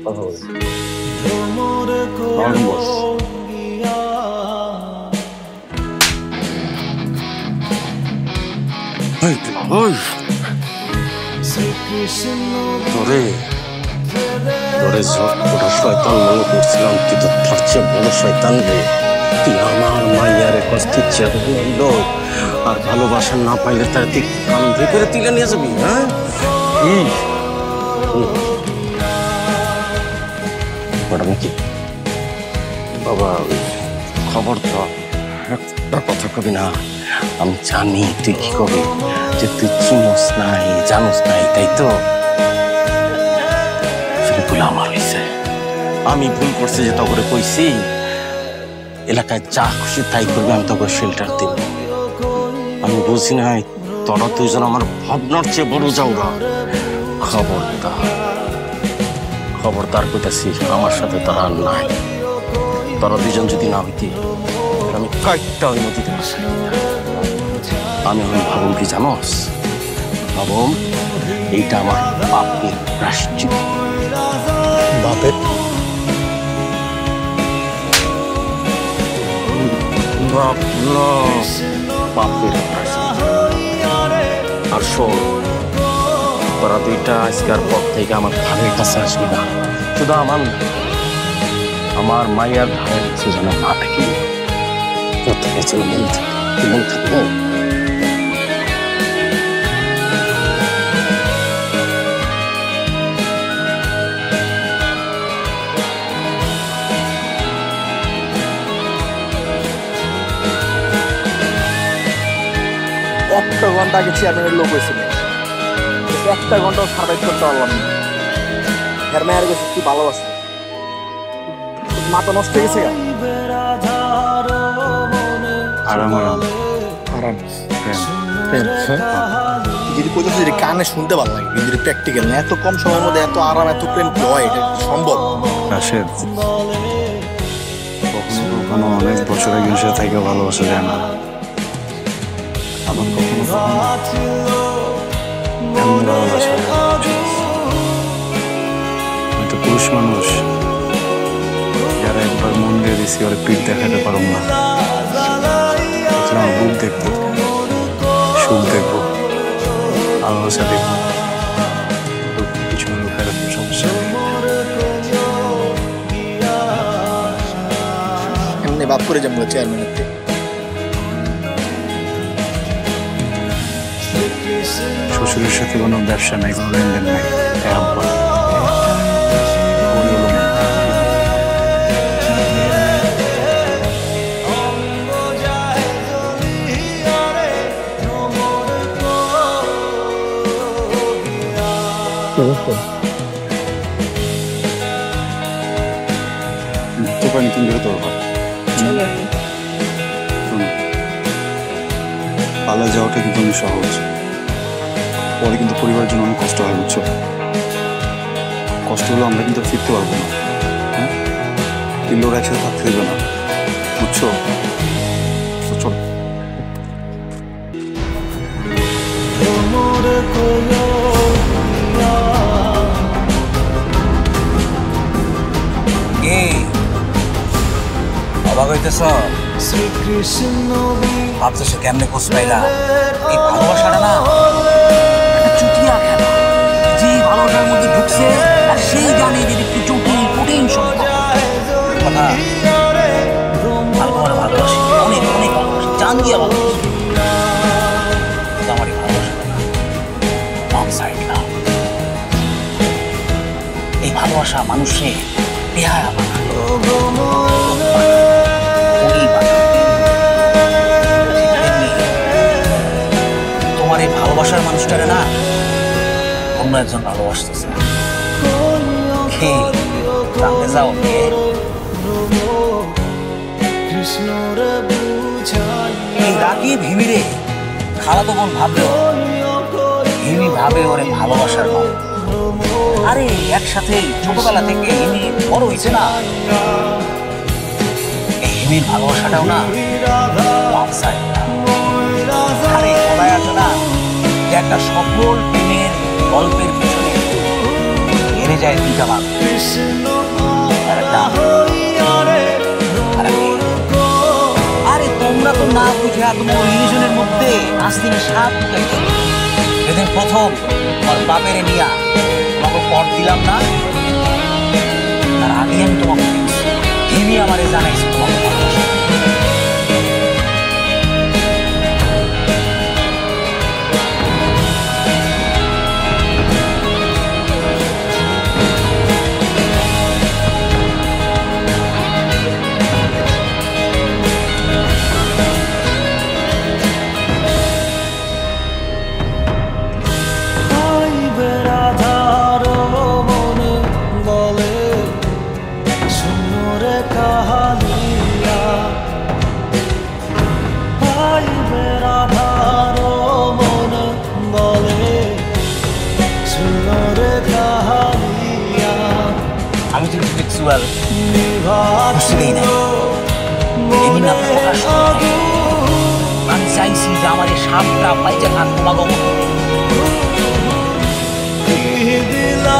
কথা বলি। বস তোরে তোরে ওটা শয়তান মনে করছিলাম, তুই তো তার চেয়ে বড় শয়তান রে। তুই আমার মাইয়ারে কষ্টের চেয়ে বললো আর ভালোবাসা না পাইলে তার তুই কান্ধে করে তুলে নিয়ে যাবি? হ্যাঁ কি বাবা, খবর তো একটা কথা কবি না। আমি জানি তুই কি কবি, যে তুই চিনোস নাই জানোস নাই, তাই তো? ভুল আমার হয়েছে, আমি ভুল করছি যে তখন কইছি এলাকায় যা খুশি তাই করবে, আমি তখন শেল্টার দিব। আমি বুঝি নাই তোরা দুইজন আমার ভাবনার চেয়ে বড় যাওরা। খবরদার খবরদার কইতাছি, আমার সাথে তারা আর নাই। তোরা দুইজন যদি না হইতি আমি কয়েকটা ওই নদীতে বাসাই। আমি এখন ভাবুম কি জানোস? ভাবুম এইটা আমার পাপের প্রায়শ্চিত্ত। বাপের পাপের প্রায়শ্চিত্ত। আর শোন, তোরা দুইটা আজকের পর থেকে আমার ধারের কাছে আসবি না। শুধু আমার মায়ের ধারের কাছে যেন না থাকি। কোথায় চলে মন থাকবো? একটা ঘন্টা আগে চেয়ারম্যানের লোক হয়েছিল, একটা ঘন্টাও সার্ভাইভ করতে পারলাম না। এর মেয়ের কাছে কি ভালোবাসে, মাথা নষ্ট হয়ে গেছে। যদি কোথাও যদি কানে শুনতে ভালো লাগে, কিন্তু প্র্যাকটিক্যাল না। এত কম সময়ের মধ্যে এত আরাম, এত প্রেম কি হয়? এটা সম্ভব? রাশেদ, কখনো কখনো অনেক বছর একজন সাথে থেকে ভালোবাসা যায় না। আবার কখনো এমন ভালোবাসা হয়তো পুরুষ মানুষ যারা একবার মন দিয়ে দিছি ওরা পিঠ দেখাতে পারো না। আমার বুক দেখবো, সুখ দেখবো, ভালোবাসা দেখবো, কিছু সমস্যা নেই। এমনি বাপ করে যেমন চেয়ারম্যানের থেকে শ্বশুরের সাথে কোনো ব্যবসা নাই, কোনো লেনদেন নাই। পানি তুমি বেরোতে পারবা। পালা যাওয়াটা কিন্তু অনেক সহজ, পরে কিন্তু পরিবারের জন্য অনেক কষ্ট হয়, বুঝছো? কষ্ট হলে আমরা কিন্তু ফিরতে পারবো না। হ্যাঁ, কিন্তু ওরা একসাথে থাকতে দেবে না, বুঝছো? চলো। অবাক হইতেছ? ভাবতেছ কেমনে খোঁজ পাইলা? এই ভালোবাসাটা না একটা চুটিয়া খেলা। যে ভালোবাসার মধ্যে ঢুকছে আর সেই জানে যে একটু জটিল কঠিন সম্পর্ক। ভালোবাসি, অনেক অনেক ভালোবাসি, জান দিয়া ভালোবাসি। আমার এই ভালোবাসাটা না ওয়ান সাইড না। এই ভালোবাসা মানুষে বেহায়া বানায়। তোমার এই ভালোবাসার মানুষটারে না অন্য একজন ভালোবাসতেছে। জানতে যাও এই রাগি ভিমিরে খালাতো বোন ভাবলেও হিমি ভাবে ওরে ভালোবাসার মানুষ। আরে একসাথে ছোটবেলা থেকে হিমি বড় হয়েছে না। হিমির ভালোবাসাটাও না আরে কোথায় আছে না যে একটা সফল প্রেমের গল্পের পিছনে হেরে যায় 2টা মানুষ, আর একটা আর আমি। আরে তোমরা তো না বুঝে তোমার রিলিজনের মধ্যে আস্তিনে সাপ ঢুকাইছো। যেদিন প্রথম আমার বাপেরে নিয়া তোমাকে পট দিলাম না, তার আগে আমি তোমাকে দেখছি, হিমি আমারে জানাইছি তোমাকে ভালোবাসা। আমি তো ইন্টেলেকচুয়াল বুঝতেই নাই, এমনি না প্রকাশ করে। আমি চাইছি যে আমার এই সাপটা পাইছে থাক তোমাকে বাবা বিয়ে করবা?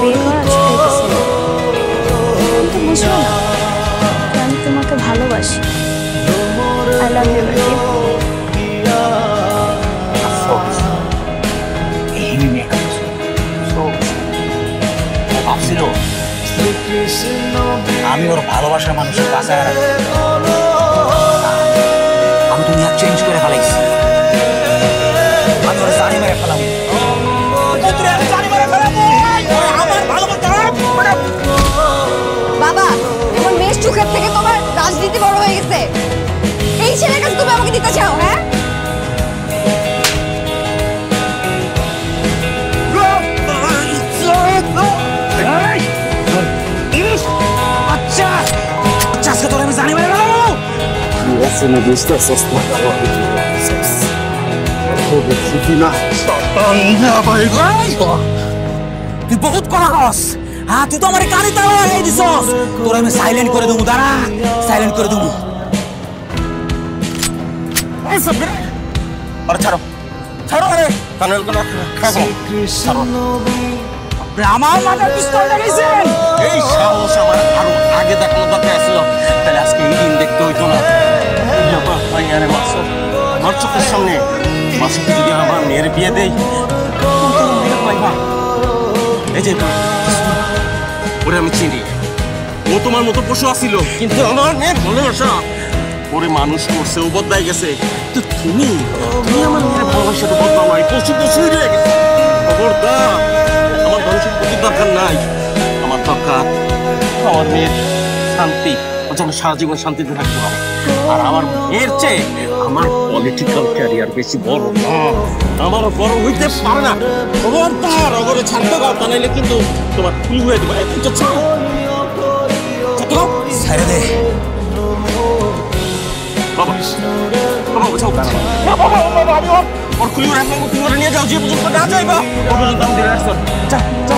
বিয়ে করা ছুটে কিন্তু বুঝলো না যে আমি তোমাকে ভালোবাসি। I love you baby. ভাবছিল আমি ওর ভালোবাসার মানুষের কাছে আমি তো নিয়ে চেঞ্জ করে ফেলাইছি। আমি ওর জানি মেরে ফেলাম। বাবা এমন মেয়ের চোখের থেকে তোমার রাজনীতি বড় হয়ে গেছে। এই ছেলের কাছে তুমি আমাকে দিতে চাও? হ্যাঁ আজকে তোর আমি জানি মেরে ফেলাবো। তুই বহুত কথা কস। হ্যাঁ তুই তো আমার কানে তালা লাগাই দিছস। তোর আমি সাইলেন্ট করে দেবো, দাঁড়া সাইলেন্ট করে দেবো। আরে ছাড়ো ছাড়ো, আরে কানের আমার মাথার পিস্তল লাগাইছেন। এই সাহস আমার আরো আগে দেখানো দরকার ছিল, তাহলে আজকে এই দিন দেখতে হইতো না। আমার চোখের সামনে মাসুকে যদি আমার মেয়ের বিয়ে দেই, এই যে ওরে আমি চিনি, ও তোমার মতো পশু আসিল, কিন্তু আমার মেয়ে ভালোবাসা ওরে মানুষ করছে, ও বদলাই গেছে। তো তুমি আমার মেয়ের ভালোবাসা তো বদলাও নাই, পশু পশুই রয়ে গেছে। খবরদার, আমার ধন সম্পত্তির দরকার নাই, আমার দরকার আমার মেয়ের শান্তি। ও যেন সারা জীবন শান্তিতে থাকতে পারে। আর আমার মেয়ের চেয়ে আমার পলিটিক্যাল ক্যারিয়ার বেশি বড় না, আমার বড় হইতে পারে না। খবরদার অগরে ছাড়তে দাও, তা নাইলে কিন্তু তোমার ফুল হয়ে দেবে। ছেড়ে দে বাবা, বাবা বোঝাও কেন? আমি ওর খুলি ওর একদম তুমি ওরা নিয়ে যাও, যে পর্যন্ত না যাইবা ও পর্যন্ত আমি ধরে রাখছো। যা যা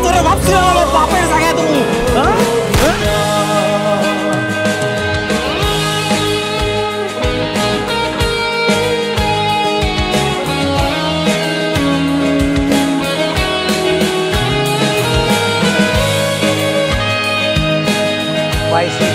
তোরে ভাবছিলাম আমার বাপের জায়গায় তুমি। পাইছি